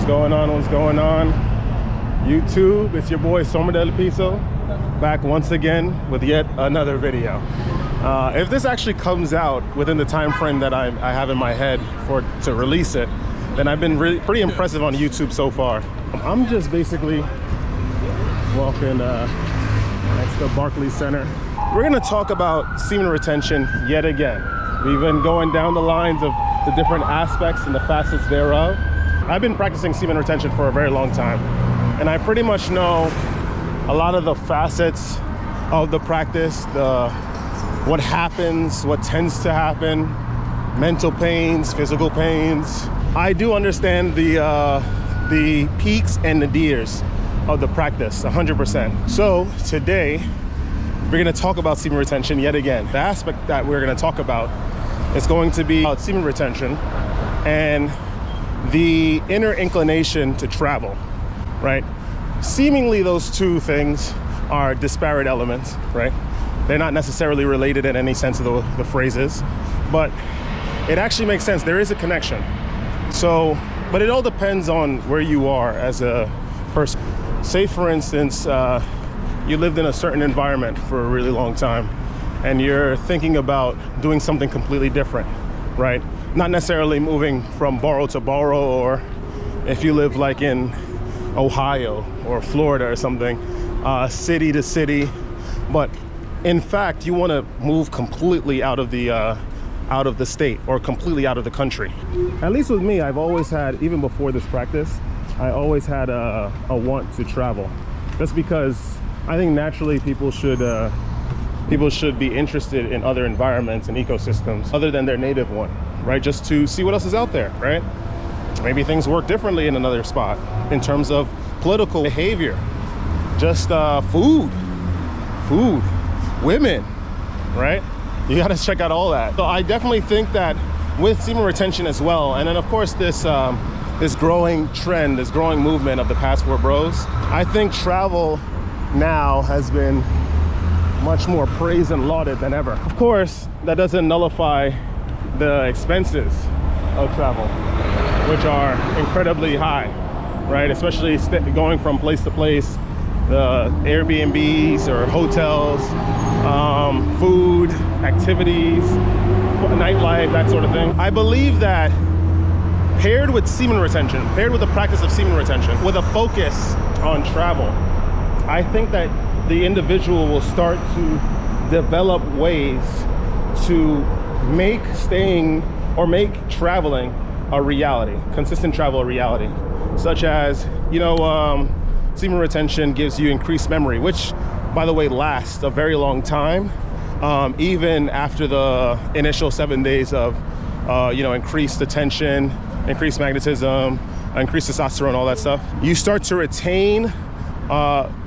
What's going on? What's going on? YouTube, it's your boy Semen del Piso, back once again with yet another video. If this actually comes out within the time frame that I have in my head to release it, then I've been pretty impressive on YouTube so far. I'm just basically walking next to Barclays Center. We're gonna talk about semen retention yet again. We've been going down the lines of the different aspects and the facets thereof. I've been practicing semen retention for a very long time, and I pretty much know a lot of the facets of the practice, what happens, what tends to happen, mental pains, physical pains. I do understand the peaks and nadirs of the practice 100%. So today we're going to talk about semen retention yet again. The aspect that we're going to talk about is going to be about semen retention and the inner inclination to travel, right? Seemingly those two things are disparate elements, right? They're not necessarily related in any sense of the phrases, but it actually makes sense. There is a connection. So, but it all depends on where you are as a person. Say for instance, you lived in a certain environment for a really long time and you're thinking about doing something completely different, right? Not necessarily moving from borough to borough, or if you live like in Ohio or Florida or something, city to city, but in fact you want to move completely out of the state or completely out of the country. At least with me, I've always had, even before this practice, I always had a want to travel. That's because I think naturally people should be interested in other environments and ecosystems other than their native one, right? Just to see what else is out there, right? Maybe things work differently in another spot in terms of political behavior, just food, women, right? You got to check out all that. So I definitely think that with semen retention as well, and then of course this growing trend, this growing movement of the Passport Bros, I think travel now has been much more praised and lauded than ever. Of course, that doesn't nullify the expenses of travel, which are incredibly high, right? Especially going from place to place, the Airbnbs or hotels, food, activities, nightlife, that sort of thing. I believe that paired with semen retention, paired with the practice of semen retention, with a focus on travel, I think that the individual will start to develop ways to make traveling a reality, consistent travel a reality, such as, semen retention gives you increased memory, which, by the way, lasts a very long time, even after the initial 7 days of, increased attention, increased magnetism, increased testosterone, all that stuff. You start to retain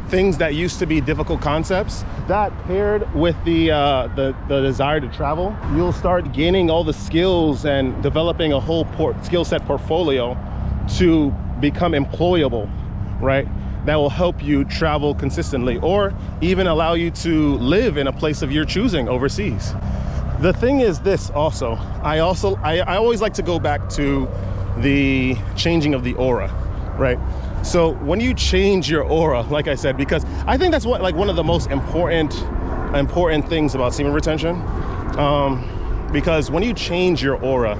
things that used to be difficult concepts. That paired with the desire to travel, you'll start gaining all the skills and developing a whole skill set portfolio to become employable, right? That will help you travel consistently, or even allow you to live in a place of your choosing overseas. The thing is this also, I always like to go back to the changing of the aura, right? So when you change your aura, like I said, because I think that's one of the most important things about semen retention, because when you change your aura,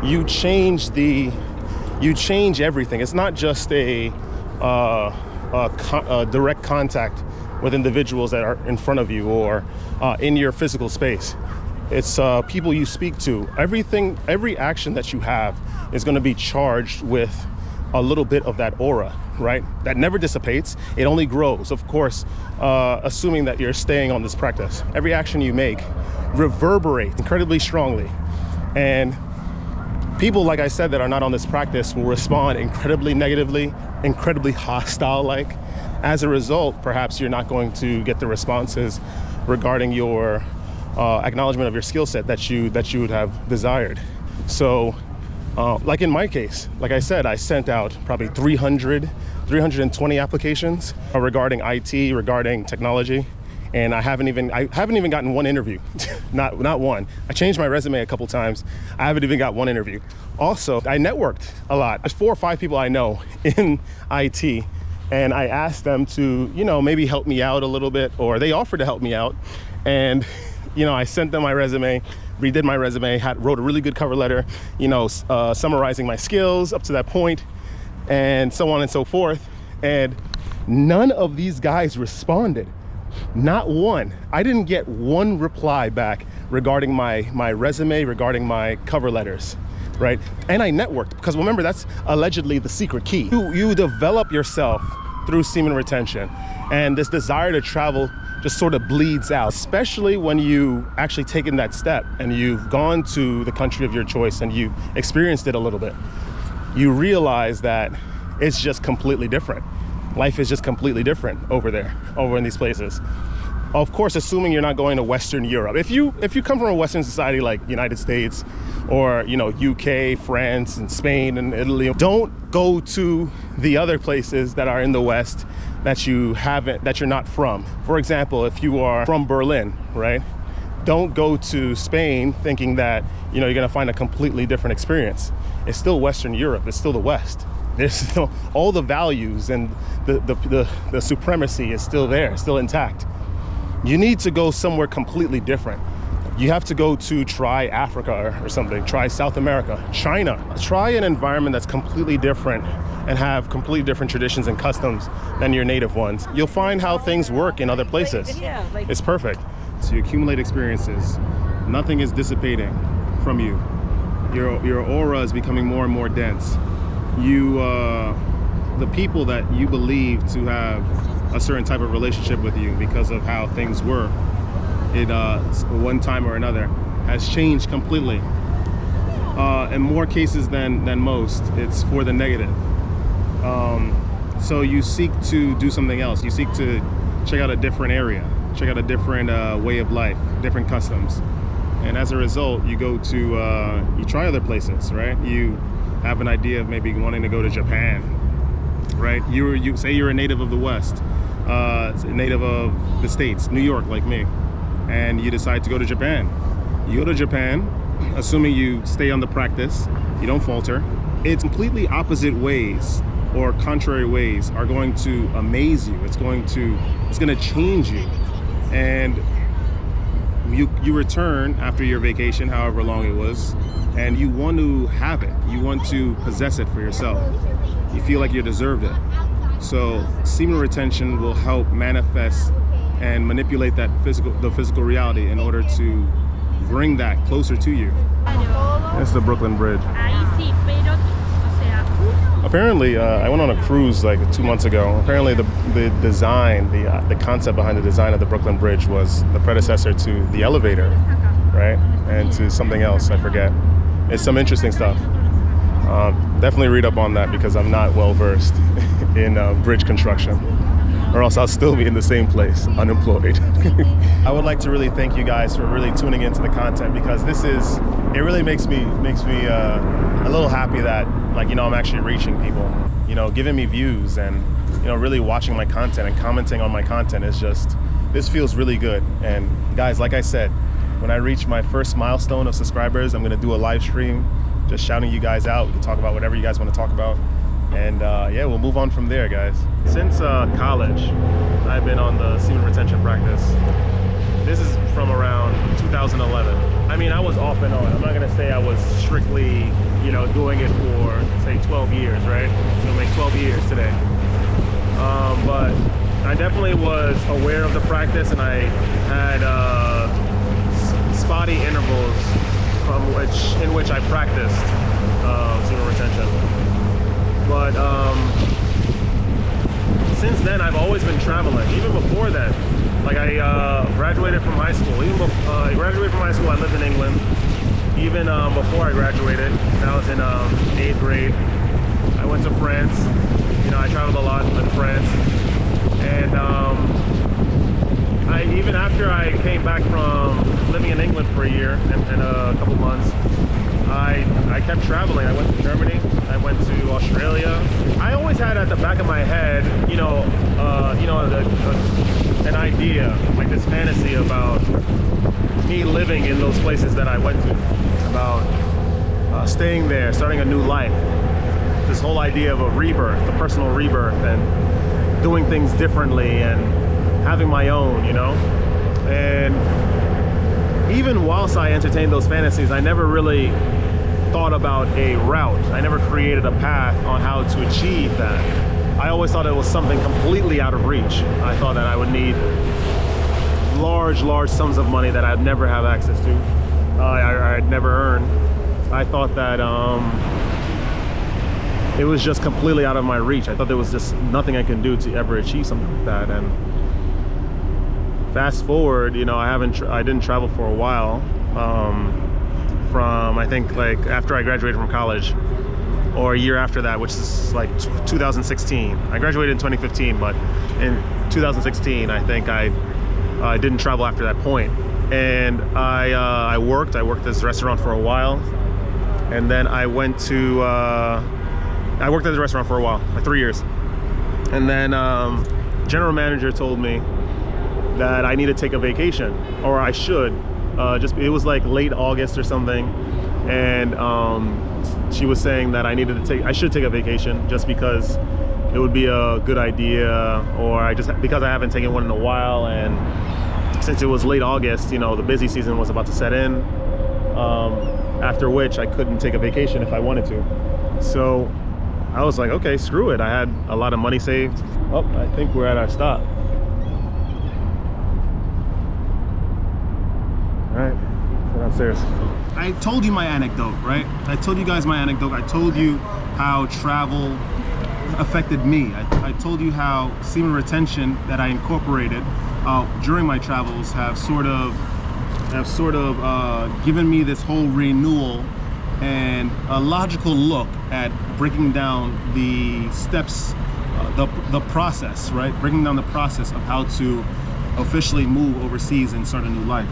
you change everything. It's not just a direct contact with individuals that are in front of you or in your physical space. It's people you speak to. Every action that you have is going to be charged with a little bit of that aura, right? That never dissipates. It only grows, of course, assuming that you're staying on this practice. Every action you make reverberates incredibly strongly. And people, like I said, that are not on this practice will respond incredibly negatively, incredibly hostile-like. As a result, perhaps you're not going to get the responses regarding your acknowledgement of your skill set that you would have desired. So like in my case, like I said, I sent out probably 320 applications regarding IT, regarding technology. and I haven't even gotten one interview. not one. I changed my resume a couple times. I haven't even got one interview. Also, I networked a lot. There's 4 or 5 people I know in IT, and I asked them to, you know, maybe help me out a little bit, or they offered to help me out. And, you know, I sent them my resume, redid my resume, wrote a really good cover letter, you know, summarizing my skills up to that point, and so on and so forth. And none of these guys responded. Not one. I didn't get one reply back regarding my resume, regarding my cover letters, right? And I networked, because remember, that's allegedly the secret key. You develop yourself through semen retention, and this desire to travel just sort of bleeds out, especially when you actually taken that step and you've gone to the country of your choice and you experienced it a little bit. You realize that it's just completely different. Life is just completely different over there, over in these places. Of course, assuming you're not going to Western Europe. If you come from a Western society like United States, or, you know, UK, France, and Spain, and Italy, don't go to the other places that are in the West that you're not from. For example, if you are from Berlin, right? Don't go to Spain thinking that, you know, you're gonna find a completely different experience. It's still Western Europe. It's still the West. There's still all the values, and the supremacy is still there, still intact. You need to go somewhere completely different. You have to go to try Africa or something, try South America, China. Try an environment that's completely different and have completely different traditions and customs than your native ones. You'll find how things work in other places. It's perfect. So you accumulate experiences. Nothing is dissipating from you. Your aura is becoming more and more dense. The people that you believe to have a certain type of relationship with you because of how things were at one time or another has changed completely. In more cases than most, it's for the negative. So you seek to do something else. You seek to check out a different area, check out a different way of life, different customs. And as a result, you go to, you try other places, right? You have an idea of maybe wanting to go to Japan, right? You say you're a native of the West, a native of the States, New York, like me, and you decide to go to Japan. You go to Japan, assuming you stay on the practice, you don't falter. It's completely opposite ways or contrary ways are going to amaze you. It's going to change you. And you return after your vacation, however long it was, and you want to have it. You want to possess it for yourself. You feel like you deserved it. So semen retention will help manifest and manipulate the physical reality in order to bring that closer to you. That's the Brooklyn Bridge. Apparently, I went on a cruise like 2 months ago. Apparently the design, the concept behind the design of the Brooklyn Bridge was the predecessor to the elevator, right? And to something else, I forget. It's some interesting stuff. Definitely read up on that, because I'm not well versed in bridge construction, or else I'll still be in the same place, unemployed. I would like to really thank you guys for really tuning into the content, because it really makes me a little happy that, like, you know, I'm actually reaching people, you know, giving me views, and, you know, really watching my content and commenting on my content is just, this feels really good. And guys, like I said, when I reach my first milestone of subscribers, I'm gonna do a live stream just shouting you guys out. We can talk about whatever you guys want to talk about, and yeah, we'll move on from there, guys. Since college, I've been on the semen retention practice. This is from around 2011. I mean, I was off and on. I'm not gonna say I was strictly, you know, doing it for, say, 12 years, right? It's gonna make 12 years today. But I definitely was aware of the practice, and I had spotty intervals in which I practiced semen retention. But since then, I've always been traveling. Even before that, like, I graduated from high school. Even before I graduated from high school, I lived in England. Even before I graduated, I was in 8th grade. I went to France. You know, I traveled a lot in France. And even after I came back from living in England for a year and a couple months, I kept traveling. I went to Germany. I went to Australia. I always had at the back of my head, an idea, like this fantasy about me living in those places that I went to, about staying there, starting a new life. This whole idea of a rebirth, a personal rebirth, and doing things differently and having my own, you know? And even whilst I entertained those fantasies, I never really thought about a route. I never created a path on how to achieve that. I always thought it was something completely out of reach. I thought that I would need large sums of money that I'd never have access to, I'd never earn. I thought that it was just completely out of my reach. I thought there was just nothing I can do to ever achieve something like that. And fast forward, you know, I didn't travel for a while. From I think like after I graduated from college, or a year after that, which is like 2016. I graduated in 2015, but in 2016, I think I didn't travel after that point. And I worked at this restaurant for a while, and then I worked at the restaurant for a while, like 3 years. And then general manager told me that I need to take a vacation, or I should. It was like late August or something, and she was saying that I should take a vacation just because it would be a good idea, or because I haven't taken one in a while, and since it was late August, you know, the busy season was about to set in, after which I couldn't take a vacation if I wanted to. So I was like, okay, screw it. I had a lot of money saved. Oh, I think we're at our stop. All right, go downstairs. I told you my anecdote, right? I told you guys my anecdote. I told you how travel affected me. I told you how semen retention that I incorporated during my travels have sort of given me this whole renewal and a logical look at breaking down the steps, the process, right? Breaking down the process of how to officially move overseas and start a new life.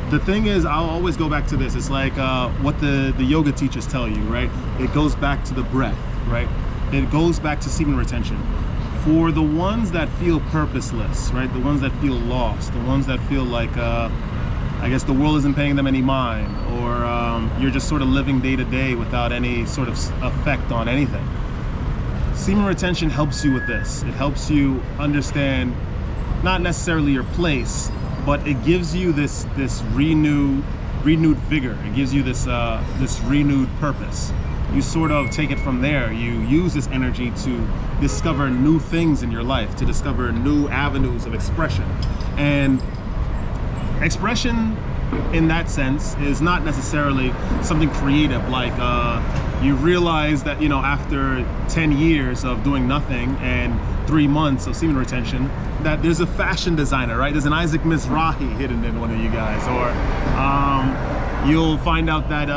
The thing is, I'll always go back to this. It's like what the yoga teachers tell you, right? It goes back to the breath, right? It goes back to semen retention. For the ones that feel purposeless, right? The ones that feel lost, the ones that feel like, I guess the world isn't paying them any mind, or you're just sort of living day to day without any sort of effect on anything. Semen retention helps you with this. It helps you understand not necessarily your place, but it gives you this renewed vigor. It gives you this renewed purpose. You sort of take it from there. You use this energy to discover new things in your life, to discover new avenues of expression. And expression in that sense is not necessarily something creative, like you realize that, you know, after 10 years of doing nothing and 3 months of semen retention, that there's a fashion designer, right? There's an Isaac Mizrahi hidden in one of you guys, or you'll find out that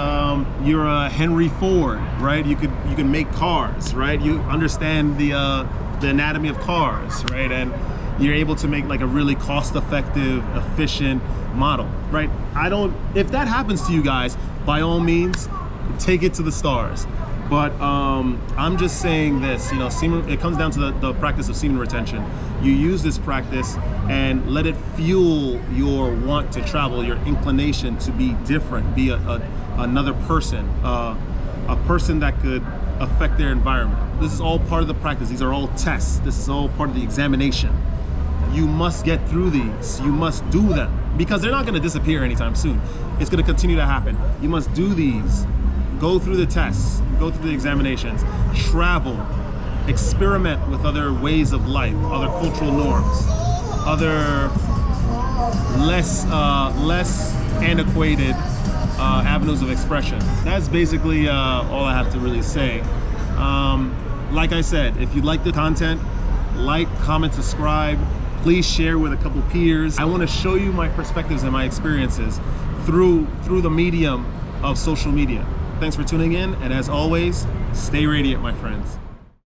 you're a Henry Ford, right? You can make cars, right? You understand the anatomy of cars, right? And you're able to make like a really cost-effective, efficient model, right? If that happens to you guys, by all means, take it to the stars. But I'm just saying this, you know, it comes down to the practice of semen retention. You use this practice and let it fuel your want to travel, your inclination to be different, be another person, a person that could affect their environment. This is all part of the practice. These are all tests. This is all part of the examination. You must get through these. You must do them, because they're not going to disappear anytime soon. It's going to continue to happen. You must do these. Go through the tests, go through the examinations, travel, experiment with other ways of life, other cultural norms, other less antiquated avenues of expression. That's basically all I have to really say. Like I said, if you like the content, like, comment, subscribe. Please share with a couple peers. I want to show you my perspectives and my experiences through the medium of social media. Thanks for tuning in, and as always, stay radiant, my friends.